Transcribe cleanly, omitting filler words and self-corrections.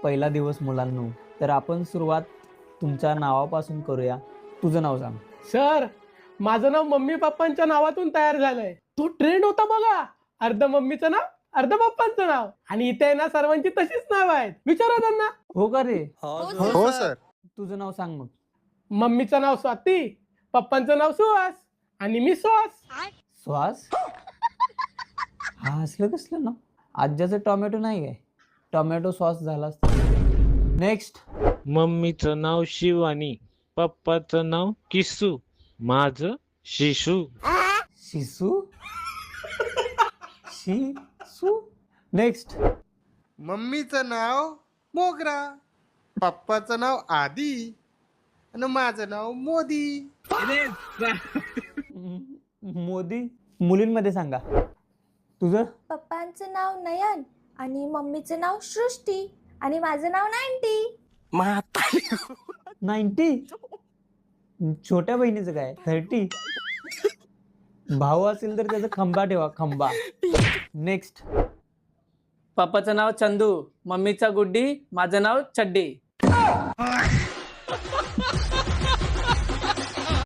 पहिला दिवस मुलांनो. तर आपण सुरुवात तुमच्या नावापासून करूया. तुझं नाव सांग. सर, माझं नाव मम्मी पप्पांच्या नावातून तयार झालंय. तो ट्रेंड होता बघा, अर्ध मम्मीचं नाव अर्ध पप्पांचं नाव. आणि इथे ना सर्वांची तशीच नाव आहेत, विचारा त्यांना. हो का रे? हो सर. तुझं नाव सांग मग. मम्मीचं नाव स्वाती, पप्पांचं नाव सुहास आणि मी श्वास. श्वास? हा असलं कसलं ना? आज्याचं टोमॅटो नाही काय? टोमॅटो सॉस झाला असता. नेक्स्ट. मम्मीचं नाव शिवानी, पप्पाचं नाव किसू, माझं शिशू. शिसू. शिसू. नेक्स्ट. मम्मीचं नाव मोगरा, पप्पाचं नाव आदी आणि माझं नाव मोदी. मोदी. मुलींमध्ये सांगा. तुझं? पप्पांचं नाव नयन आणि मम्मीचं नाव सृष्टी आणि माझं नाव 90. 90. छोट्या बहिणीचं काय 30? भाऊ असेल तर त्याचा खंबा ठेवा, खंबा. नेक्स्ट. पप्पाचं नाव चंदू, मम्मीचा गुड्डी, माझं नाव चड्डी.